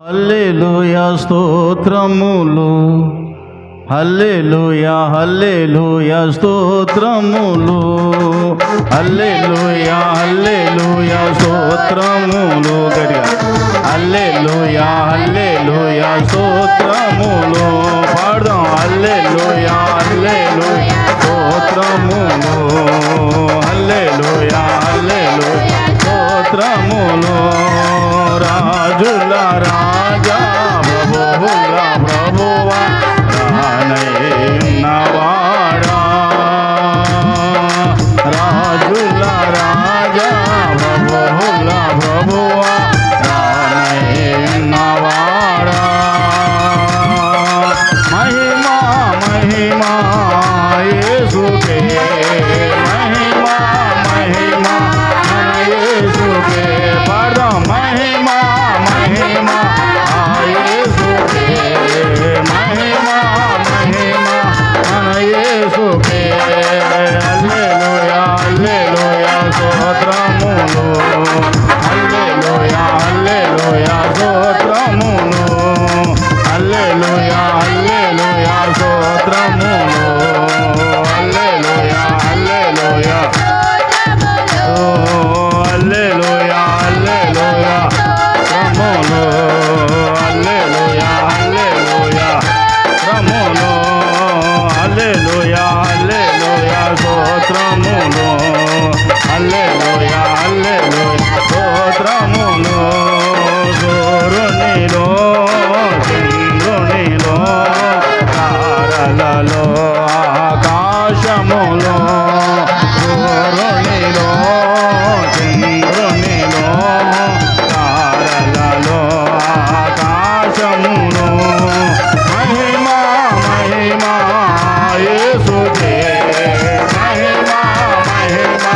హల్లెలూయా స్తోత్రములు, హల్లెలూయా హల్లెలూయా స్తోత్రములు, హల్లెలూయా హల్లెలూయా స్తోత్రములు, గట్టిగా హల్లెలూయా హల్లెలూయా స్తోత్రములు పాడదాం. హల్లెలూయా హల్లెలూయా స్తోత్రములు, హల్లెలూయా హల్లెలూయా స్తోత్రములు. రాజుల రాజా ప్రభువుల ప్రభువా రానయ్యున్నవాడా, రాజుల రాజా ప్రభువుల ప్రభువా రానయ్యున్నవాడా. మహిమా మహిమా యేసుకే, మహిమా మహిమా మన యేసుకే పాడదాం. మహిమా మహిమా యేసుకే, మహిమా మహిమా మన యేసుకే. హల్లెలూయా హల్లెలూయా స్తోత్రములు, హల్లెలూయా హల్లెలూయా స్తోత్రములు, హల్లెలూయా హల్లెలూయా స్తోత్రములు, హల్లెలూయా హల్లెలూయా హల్లెలూయా హల్లెలూయా రమోను, హల్లెలూయా హల్లెలూయా రమోను, హల్లెలూయా హల్లెలూయా స్తోత్రములు, హల్లెలూయా హల్లెలూయా స్తోత్రములు. సూర్యునిలో చంద్రునిలో తారలలో ఆకాశములో, సూర్యునిలో చంద్రునిలో తారలలో ఆకాశములో. మహిమా మహిమా యేసుకే, మహిమా మహిమా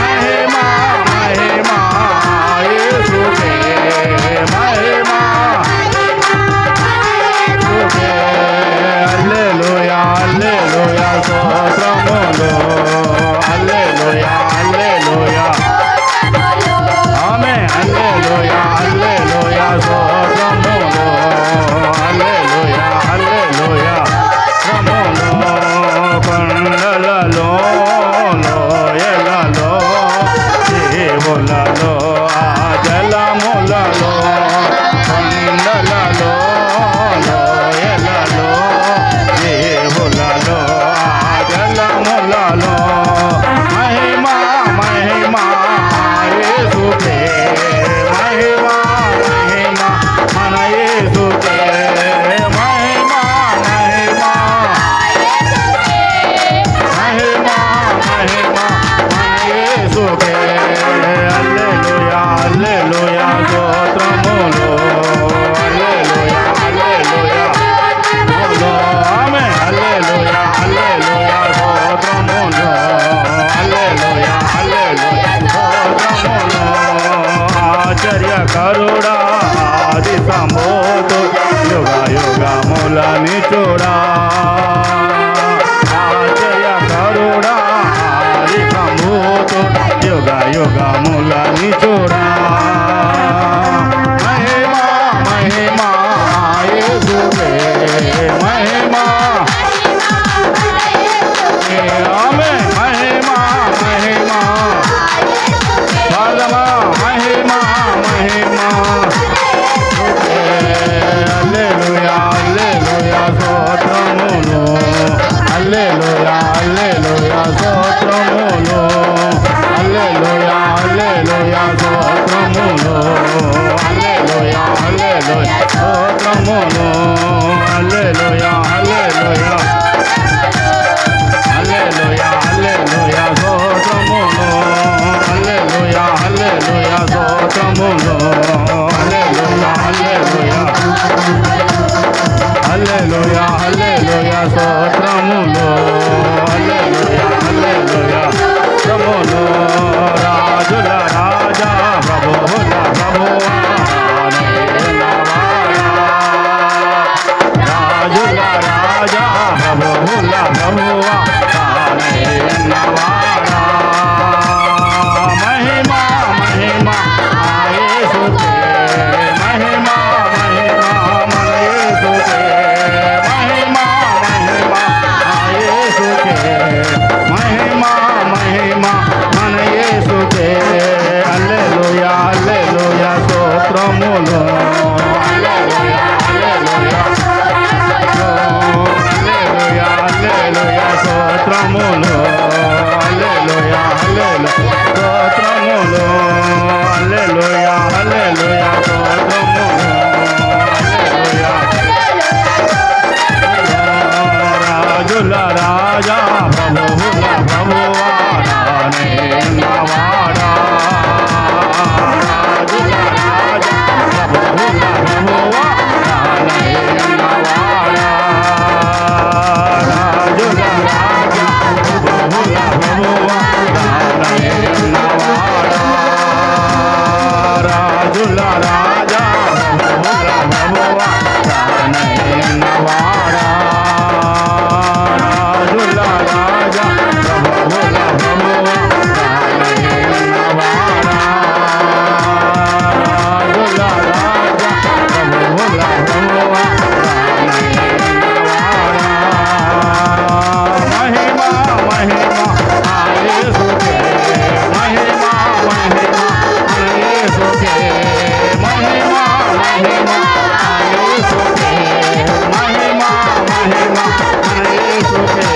మహిమా మహిమా యేసుకే, మహిమా యేసుకే. హల్లెలూయా హల్లెలూయా స్తోత్రములు, హల్లెలూయా హల్లెలూయా ఆమేన్. హల్లెలూయా హల్లెలూయా స్తోత్రములు, హల్లెలూయా హల్లెలూయా స్తోత్రములు. కొండలలో లోయలలో జీవులలో ఆ జలములలో, కొండలలో లోయలలో జీవులలో ఆ జలములలో. మహిమా మహిమా యేసుకే, మహిమా మహిమా మన యేసుకే, మహిమా మహిమా మహిమా మహిమా మన యేసుకే. హల్లెలూయా హల్లెలూయా స్తోత్రములు, హల్లెలూయా హల్లెలూయా ఆమేన్. హల్లెలూయా హల్లెలూయా స్తోత్రములు, హల్లెలూయా హల్లెలూయా స్తోత్రములు. ఆశ్చర్యకరుడా ఆది సంభూతు యుగ యుగములని చూడా, ఆశ్చర్యకరుడా ఆది సంభూతు యుగ యుగములని చూడా. మహిమా మహిమా యేసుకే, మహిమా ఆమేన్. మహిమా మహిమా పాదమా మహిమా మహిమా. హల్లెలూయా హల్లెలూయా స్తోత్రములు, హల్లెలూయా హల్లెలూయా స్తోత్రములు, హల్లెలూయా హల్లెలూయా స్తోత్రములు, హల్లెలూయా హల్లెలూయా స్తోత్రములు, హల్లెలూయా హల్లెలూయా హల్లెలూయా హల్లెలూయా స్తోత్రములు, హల్లెలూయా హల్లెలూయా స్తోత్రములు, హల్లెలూయా హల్లెలూయా హల్లెలూయా హల్లెలూయా స్తోత్రములు, హల్లెలూయా హల్లెలూయా స్తోత్రములు. రాజుల రాజా ప్రభువుల ప్రభువా రానయ్యున్నవాడా, రాజుల రాజా ప్రభువుల ప్రభువా రానయ్యున్నవాడా. మహిమా మహిమా యేసు రాజా ప్రభువుల ప్రభువా రాజనైన వాడా రాజుల రాజా ప్రభువుల ప్రభువా రాజనైన వాడా రాజుల రాజా ప్రభువుల ప్రభువా రాజనైన వాడా మహిమా మహిమా యేసుకే మహిమా మహిమా యేసుకే మహిమా మహిమా యేసుకే మహిమా మహిమా యేసుకే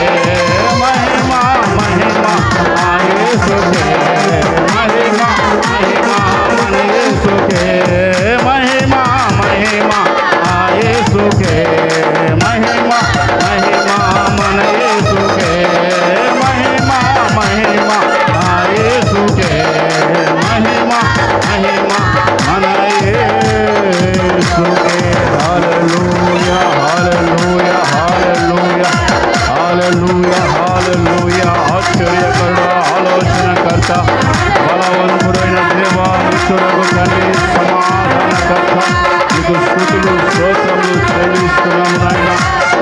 మహిమా మహిమా యేసుకే మహిమా మహిమా యేసుకే మహిమా మహిమా యేసుకే మహిమా మహిమా మన యేసుకే మహిమా మహిమా యేసుకే మహిమా మహిమా మన యేసుకే హల్లెలూయా హల్లెలూయా హల్లెలూయా హల్లెలూయా హల్లెలూయా ఆశ్చర్యకరుడ ఆలోచనకర్త బలవంతుడైన దేవా మిత్రులకు తండ్రి సమాధానకర్త నీకు స్తుతులు స్తోత్రములు చెల్లిస్తున్నాము నాయన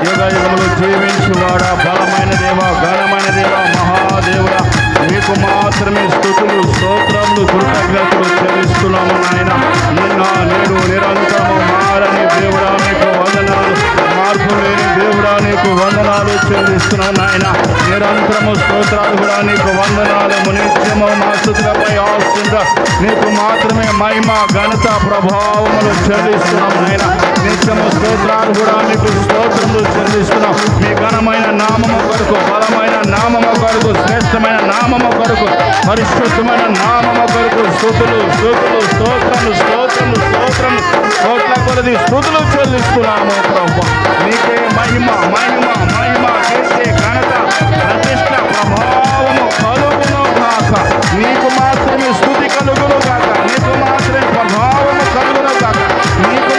యుగ యుగములు జీవించువాడా బలమైన దేవ ఘనమైన దేవ మహాదేవుడా నీకు మాత్రమే స్తుతులు స్తోత్రములు కృతజ్ఞతలు చెల్లిస్తున్నాము నాయన నిన్న నేడు నిరంతరము మారని దేవుడా నీకు వందనాలు మార్పు లేని దేవుడా నీకు వందనాలు చెల్లిస్తున్నావు నాయన నిరంతరము స్తోత్రాలు కూడా నీకు వందనాలు నిత్యము మా స్తుతులపై ఆస్తుందా నీకు మాత్రమే మహిమ ఘనత ప్రభావములు చెల్లిస్తున్నాము నాయన నిత్యము స్తోత్రాలు కూడా నీకు స్తోత్రములు చెల్లిస్తున్నాం మీ ఘనమైన నామము కొరకు బలమైన నామము కొరకు శ్రేష్టమైన నామము కొరకు పరిశుద్ధమైన నామము కొరకు స్తుతులు స్తుతులు స్తోత్రములు స్తోత్రములు స్తోత్రములు కోట్ల కొలది స్తుతులు చెల్లిస్తున్నాము ప్రభు నీకే మహిమ మహిమ మహిమ కీర్తి ఘనత ప్రతిష్ట ప్రభావము కలుగును కాక నీకు మాత్రమే స్తుతి కలుగును కాక నీకు మాత్రమే ప్రభావము కలుగును కాక నీకు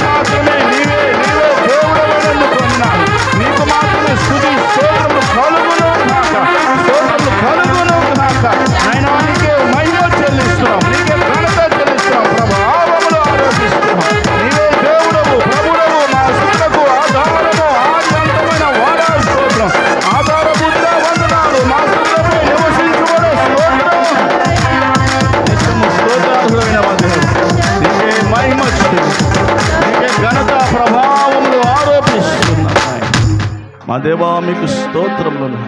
మాత్రమే నీవే దేవుడవని పొందినాను నీకు మాత్రమే స్తుతి స్తోత్రములు కలుగును కాక స్తోత్రములు కలుగును కాక నాయనా నీకే మహిమ చెల్లిస్తున్నాం నీకే ఘనత చెల్లిస్తున్నాం ప్రభావములు ఆరోపిస్తున్నాం నీవే దేవుడవు ప్రభుడవు మా స్తుతులకు ఆధారము ఆద్యంతమైన వాడా స్తోత్రం ఆధారభూత వందనాలు మా స్తుతులపై నివసించువాడు స్తోత్రం నిత్యము స్తోత్రార్హుడైన మా దేవుడు నీకే మహిమ నీకే ఘనత ప్రభావములు ఆరోపిస్తున్నాయి మా దేవా మీకు స్తోత్రములు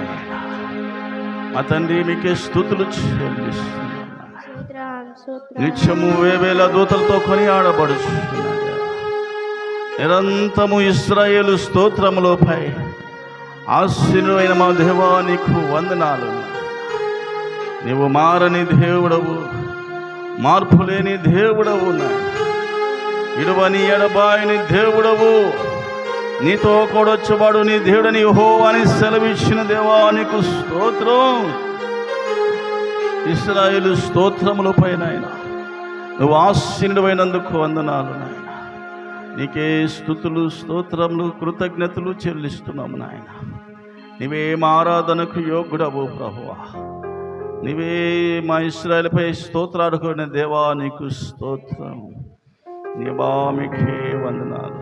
మా తండ్రి మీకే స్తుతులు చెల్లిస్తున్నాను నిత్యము వేవేల దూతలతో కొనియాడబడుచున్నాడు నిరంతరము ఇశ్రాయేలు స్తోత్రములపై ఆశీనుడైన మా దేవా నీకు వందనాలు నీవు మారని దేవుడవు మార్పు లేని దేవుడవు ఇడువని ఎడబాయని దేవుడవు నీతో కూడొచ్చువాడు నీ దేవుడని యెహోవా అని సెలవిచ్చిన దేవా నీకు స్తోత్రం ఇశ్రాయేలు స్తోత్రములపై నాయన నువ్వు ఆశీనుడైనందుకు వందనాలు నాయన నీకే స్తుతులు స్తోత్రములు కృతజ్ఞతలు చెల్లిస్తున్నాము నాయన నీవే మా ఆరాధనకు యోగ్యుడవు ప్రభువా నీవే మా ఇశ్రాయేలుపై స్తోత్రాడుకునే దేవా నీకు స్తోత్రం నీకే వందనాలు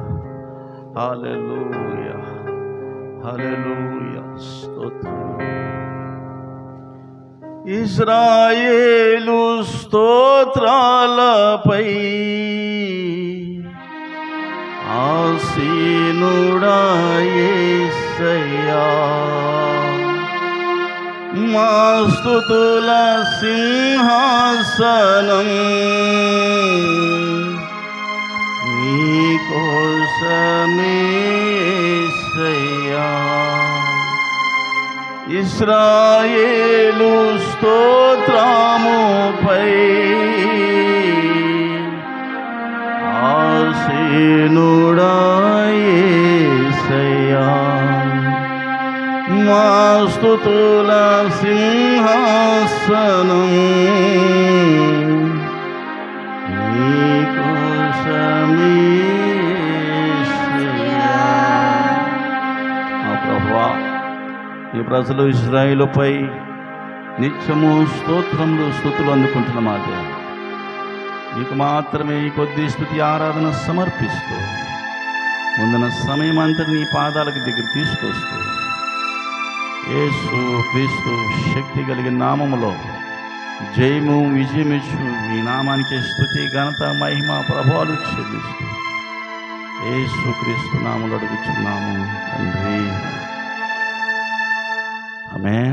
హల్లెలూయా హల్లెలూయా స్తోత్రం ఇశ్రాయేలు స్తోత్రాలపై ఆసీనుడా యేసయ్యా మా స్తుతుల సింహాసనం నీకోసమే యేసయ్యా ఇశ్రాయేలు స్తోత్రముపై ఆసీనుడా యేసయ్యా మా స్తుతుల సింహాసనం నీకోసమే యేసయ్యా. మా ప్రభువా ఈ ప్రజలు ఇశ్రాయేలుపై నిత్యము స్తోత్రములు స్తుతులు అందుకుంటున్న మా దేవ నీకు మాత్రమే ఈ కొద్ది స్తుతి ఆరాధన సమర్పిస్తూ ముందున సమయం అంతా నీ పాదాలకు దగ్గర తీసుకొస్తూ యేసు క్రీస్తు శక్తి కలిగిన నామములో జయము విజయమిచ్చు ఈ నామానికి స్తుతి ఘనత మహిమ ప్రభావాలు చెల్లిస్తూ యేసు క్రీస్తు నామములో అడుగుచున్నాము తండ్రి. ఆమేన్.